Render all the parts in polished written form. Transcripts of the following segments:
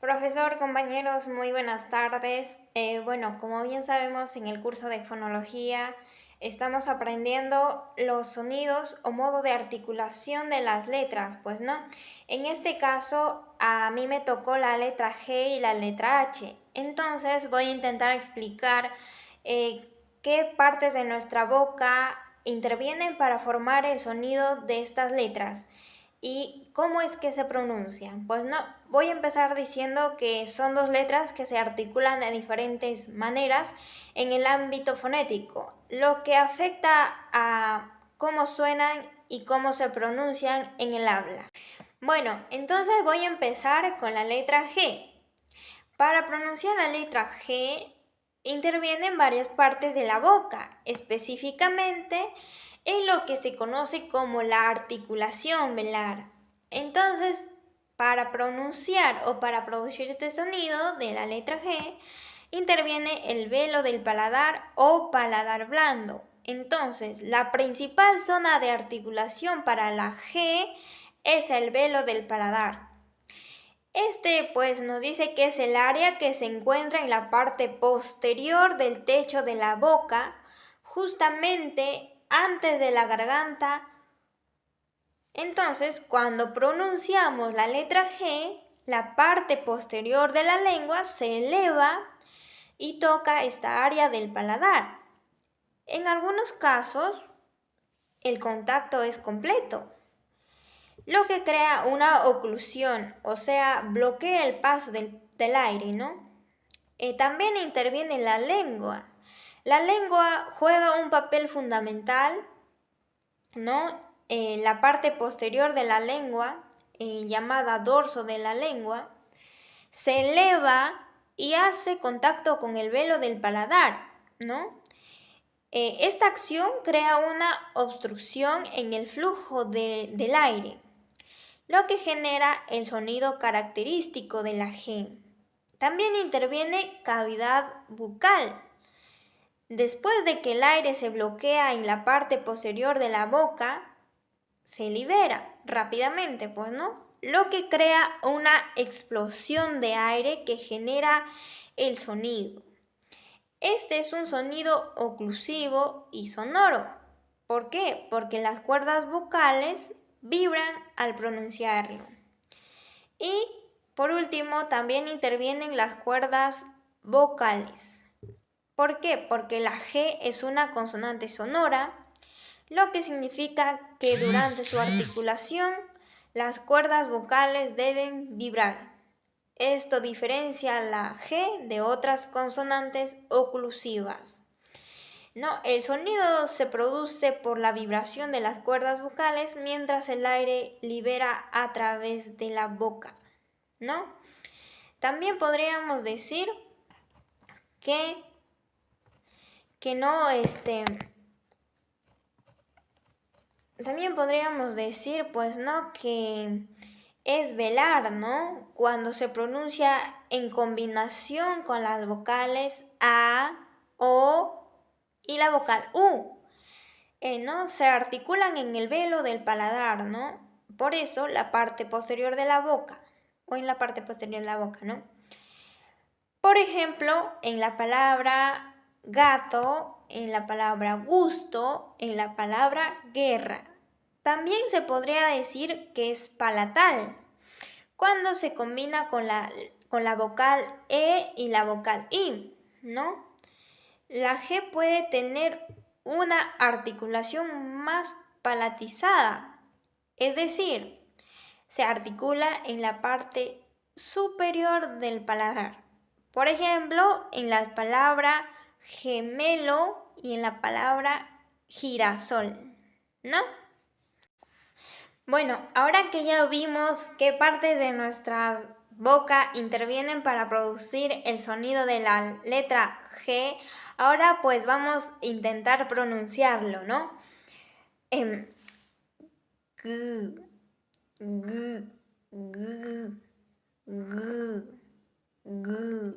Profesor, compañeros, muy buenas tardes. Bueno, como bien sabemos, en el curso de fonología estamos aprendiendo los sonidos o modo de articulación de las letras, pues no. En este caso, a mí me tocó la letra G y la letra H. Entonces voy a intentar explicar qué partes de nuestra boca intervienen para formar el sonido de estas letras. ¿Y cómo es que se pronuncian? Pues no, voy a empezar diciendo que son dos letras que se articulan de diferentes maneras en el ámbito fonético, lo que afecta a cómo suenan y cómo se pronuncian en el habla. Bueno, entonces voy a empezar con la letra G. Para pronunciar la letra G, intervienen varias partes de la boca, específicamente en lo que se conoce como la articulación velar. Entonces, para pronunciar o para producir este sonido de la letra G, interviene el velo del paladar o paladar blando. Entonces, la principal zona de articulación para la G es el velo del paladar. Este pues nos dice que es el área que se encuentra en la parte posterior del techo de la boca, justamente antes de la garganta. Entonces, cuando pronunciamos la letra G, la parte posterior de la lengua se eleva y toca esta área del paladar. En algunos casos, el contacto es completo, lo que crea una oclusión, o sea, bloquea el paso del aire, ¿no? También interviene la lengua. La lengua juega un papel fundamental, ¿no? La parte posterior de la lengua, llamada dorso de la lengua, se eleva y hace contacto con el velo del paladar, ¿no? Esta acción crea una obstrucción en el flujo del aire, lo que genera el sonido característico de la G. También interviene cavidad bucal. Después de que el aire se bloquea en la parte posterior de la boca, se libera rápidamente, pues no, lo que crea una explosión de aire que genera el sonido. Este es un sonido oclusivo y sonoro. ¿Por qué? Porque las cuerdas vocales vibran al pronunciarlo. Y por último, también intervienen las cuerdas vocales. ¿Por qué? Porque la G es una consonante sonora, lo que significa que durante su articulación las cuerdas vocales deben vibrar. Esto diferencia la G de otras consonantes oclusivas. No, el sonido se produce por la vibración de las cuerdas vocales mientras el aire libera a través de la boca, ¿no? También podríamos decir que no, también podríamos decir, pues, ¿no? Que es velar, ¿no? Cuando se pronuncia en combinación con las vocales A, O y la vocal U, ¿no? Se articulan en el velo del paladar, ¿no? Por eso la parte posterior de la boca, o en la parte posterior de la boca, ¿no? Por ejemplo, en la palabra gato, en la palabra gusto, en la palabra guerra. También se podría decir que es palatal, cuando se combina con la vocal E y la vocal I, ¿no? La G puede tener una articulación más palatizada, es decir, se articula en la parte superior del paladar. Por ejemplo, en la palabra gemelo y en la palabra girasol, ¿no? Bueno, ahora que ya vimos qué partes de nuestra boca intervienen para producir el sonido de la letra G, ahora pues vamos a intentar pronunciarlo, ¿no? G, G, G, G, G,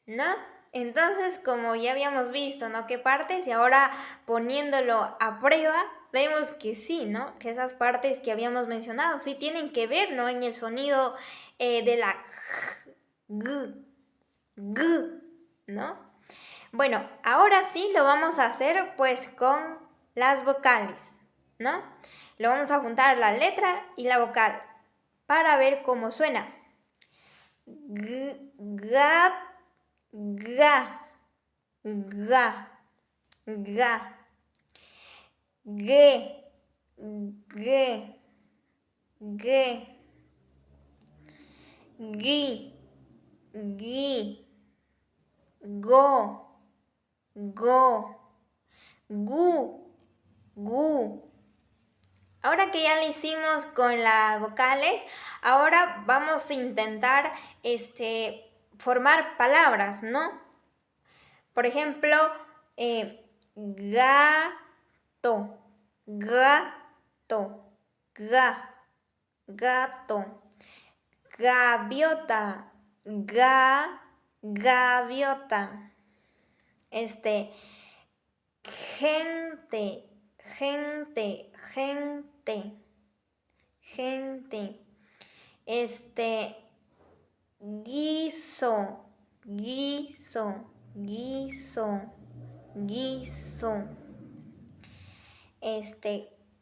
¿no? Entonces, como ya habíamos visto, ¿no? ¿Qué partes? Y ahora poniéndolo a prueba, vemos que sí, ¿no? Que esas partes que habíamos mencionado sí tienen que ver, ¿no? En el sonido de la g, g, ¿no? Bueno, ahora sí lo vamos a hacer pues con las vocales, ¿no? Lo vamos a juntar la letra y la vocal para ver cómo suena. G, ga, ga, ga, ga, ge, ge, ge, gui, gui, go, go, gu, gu. Ahora que ya lo hicimos con las vocales, ahora vamos a intentar formar palabras, ¿no? Por ejemplo, gato, gato, gato, gaviota, gaviota, gente, gente, gente, gente, guiso, guiso, guiso, guiso,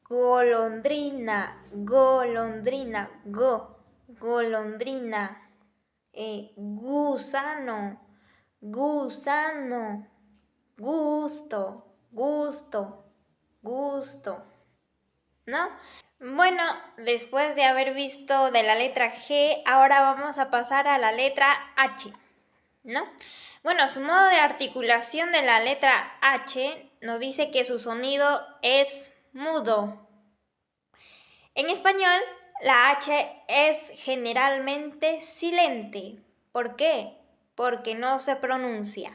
golondrina, golondrina, golondrina, gusano, gusano, gusto, gusto, gusto, ¿no? Bueno, después de haber visto de la letra G, ahora vamos a pasar a la letra H, ¿no? Bueno, su modo de articulación de la letra H nos dice que su sonido es mudo. En español, la H es generalmente silente. ¿Por qué? Porque no se pronuncia.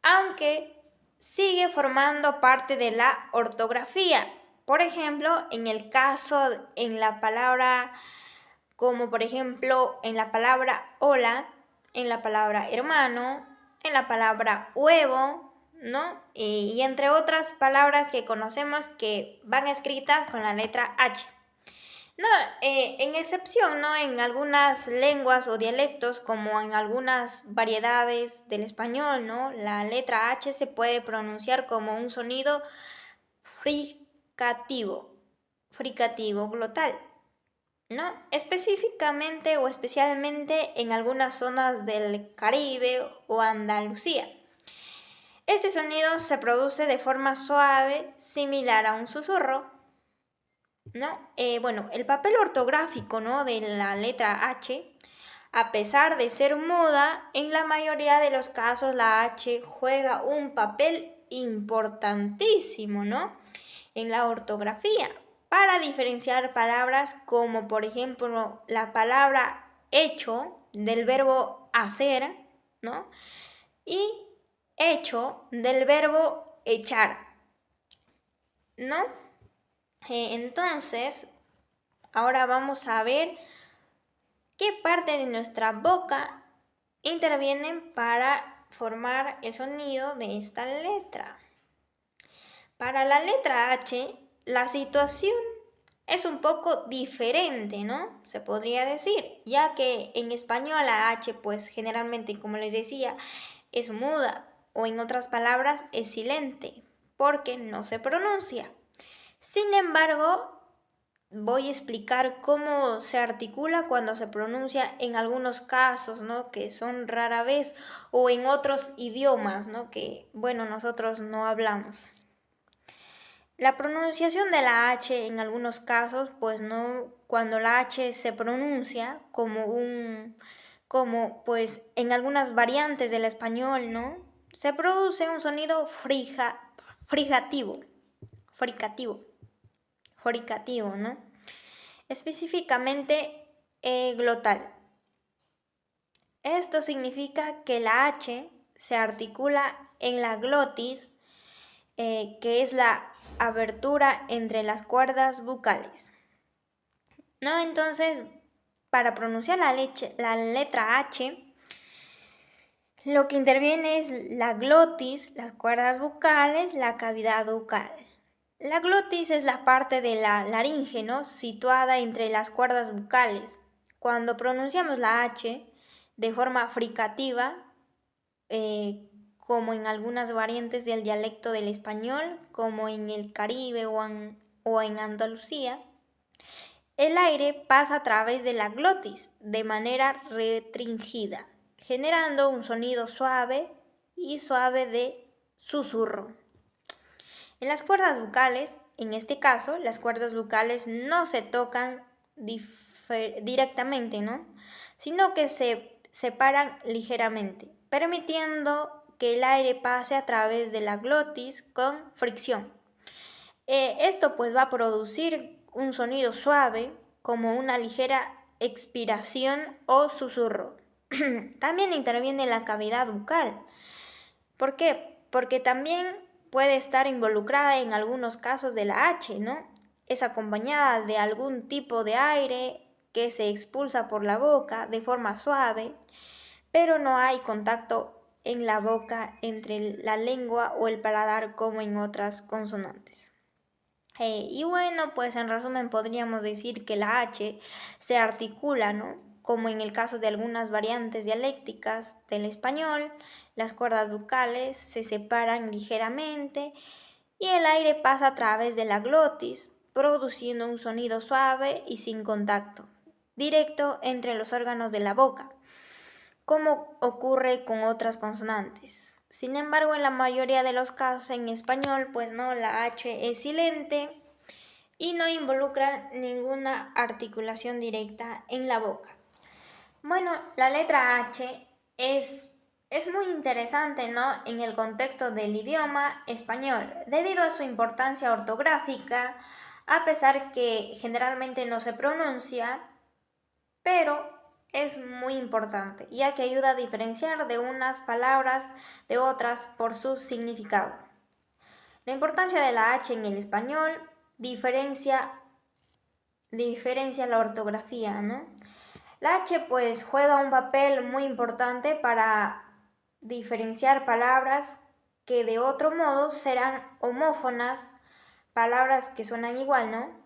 Aunque sigue formando parte de la ortografía. Por ejemplo, en el caso en la palabra, como por ejemplo en la palabra hola, en la palabra hermano, en la palabra huevo, ¿no? Y entre otras palabras que conocemos que van escritas con la letra H. No, en excepción, ¿no? En algunas lenguas o dialectos, como en algunas variedades del español, ¿no? La letra H se puede pronunciar como un sonido fricativo, glotal, ¿no? Específicamente o especialmente en algunas zonas del Caribe o Andalucía. Este sonido se produce de forma suave, similar a un susurro, ¿no? Bueno, el papel ortográfico, ¿no? de la letra H, a pesar de ser muda, en la mayoría de los casos la H juega un papel importantísimo, ¿no? en la ortografía, para diferenciar palabras como por ejemplo la palabra hecho del verbo hacer, ¿no? Y hecho del verbo echar, ¿no? Entonces, ahora vamos a ver qué parte de nuestra boca intervienen para formar el sonido de esta letra. Para la letra H, la situación es un poco diferente, ¿no? Se podría decir, ya que en español la H, pues generalmente, como les decía, es muda o en otras palabras es silente, porque no se pronuncia. Sin embargo, voy a explicar cómo se articula cuando se pronuncia en algunos casos, ¿no? Que son rara vez, o en otros idiomas, ¿no? Que, bueno, nosotros no hablamos. La pronunciación de la H en algunos casos, pues no, cuando la H se pronuncia como pues en algunas variantes del español, ¿no? Se produce un sonido fricativo, ¿no? Específicamente glotal. Esto significa que la H se articula en la glotis, que es la abertura entre las cuerdas bucales, ¿no? Entonces, para pronunciar la letra H, lo que interviene es la glotis, las cuerdas bucales, la cavidad bucal. La glotis es la parte de la laringe, ¿no? situada entre las cuerdas bucales. Cuando pronunciamos la H, de forma fricativa, como en algunas variantes del dialecto del español, como en el Caribe o en Andalucía. El aire pasa a través de la glotis de manera restringida, generando un sonido suave y suave de susurro. En las cuerdas vocales, en este caso, las cuerdas vocales no se tocan directamente, ¿no? Sino que se separan ligeramente, permitiendo que el aire pase a través de la glotis con fricción. Esto pues va a producir un sonido suave, como una ligera expiración o susurro. También interviene la cavidad bucal. ¿Por qué? Porque también puede estar involucrada en algunos casos de la H, ¿no? Es acompañada de algún tipo de aire que se expulsa por la boca de forma suave, pero no hay contacto en la boca entre la lengua o el paladar como en otras consonantes. Y bueno, pues en resumen podríamos decir que la H se articula, ¿no? Como en el caso de algunas variantes dialécticas del español, las cuerdas vocales se separan ligeramente y el aire pasa a través de la glotis, produciendo un sonido suave y sin contacto directo entre los órganos de la boca, como ocurre con otras consonantes. Sin embargo, en la mayoría de los casos en español, pues no, la H es silente y no involucra ninguna articulación directa en la boca. Bueno, la letra H es muy interesante, ¿no? En el contexto del idioma español, debido a su importancia ortográfica, a pesar que generalmente no se pronuncia, pero es muy importante, ya que ayuda a diferenciar de unas palabras de otras por su significado. La importancia de la H en el español diferencia la ortografía, ¿no? La H pues juega un papel muy importante para diferenciar palabras que de otro modo serán homófonas, palabras que suenan igual, ¿no?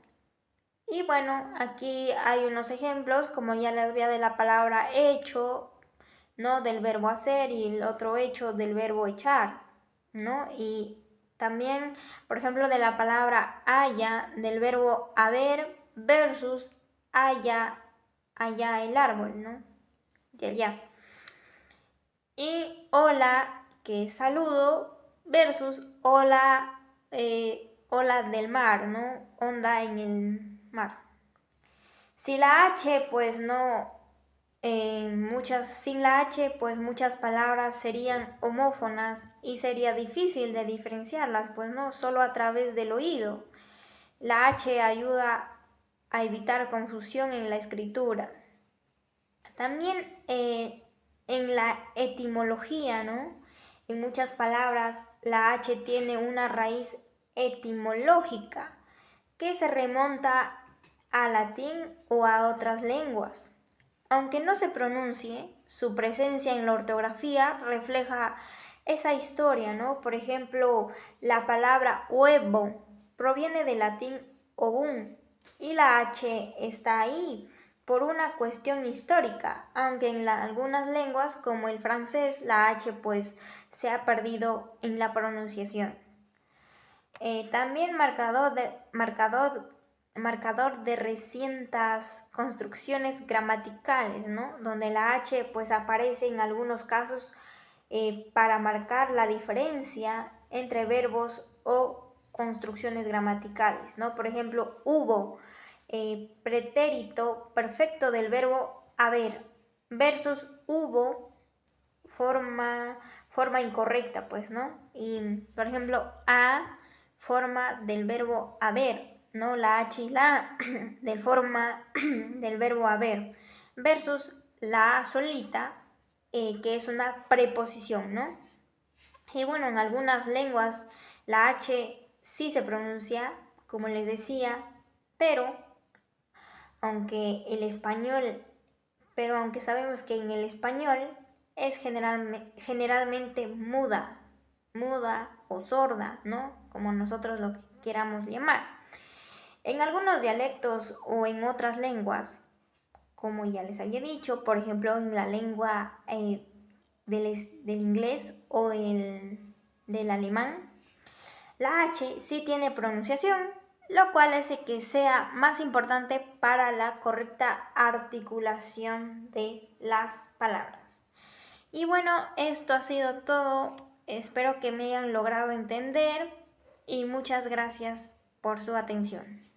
Y bueno, aquí hay unos ejemplos, como ya les había de la palabra hecho, ¿no? Del verbo hacer y el otro hecho del verbo echar, ¿no? Y también, por ejemplo, de la palabra haya, del verbo haber versus haya, allá el árbol, ¿no? Y allá. Y hola, que es saludo, versus hola, ola del mar, ¿no? Onda en el mar. Si la H, pues no, sin la H, pues muchas palabras serían homófonas y sería difícil de diferenciarlas, pues no, solo a través del oído. La H ayuda a evitar confusión en la escritura. También en la etimología, ¿no? En muchas palabras la H tiene una raíz etimológica que se remonta a latín o a otras lenguas. Aunque no se pronuncie, su presencia en la ortografía refleja esa historia, ¿no? Por ejemplo, la palabra huevo proviene del latín ovum y la H está ahí por una cuestión histórica, aunque en algunas lenguas como el francés la H pues se ha perdido en la pronunciación. También marcador de recientes construcciones gramaticales, ¿no? Donde la H pues aparece en algunos casos para marcar la diferencia entre verbos o construcciones gramaticales, ¿no? Por ejemplo, hubo, pretérito perfecto del verbo haber, versus hubo, forma incorrecta, pues, ¿no? Y, por ejemplo, a, forma del verbo haber, ¿no? La H y la A del forma del verbo haber, versus la A solita, que es una preposición, ¿no? Y bueno, en algunas lenguas la H sí se pronuncia, como les decía, pero aunque sabemos que en el español es generalmente muda o sorda, ¿no? Como nosotros lo queramos llamar. En algunos dialectos o en otras lenguas, como ya les había dicho, por ejemplo, en la lengua del inglés o del alemán, la H sí tiene pronunciación, lo cual hace que sea más importante para la correcta articulación de las palabras. Y bueno, esto ha sido todo. Espero que me hayan logrado entender y muchas gracias por su atención.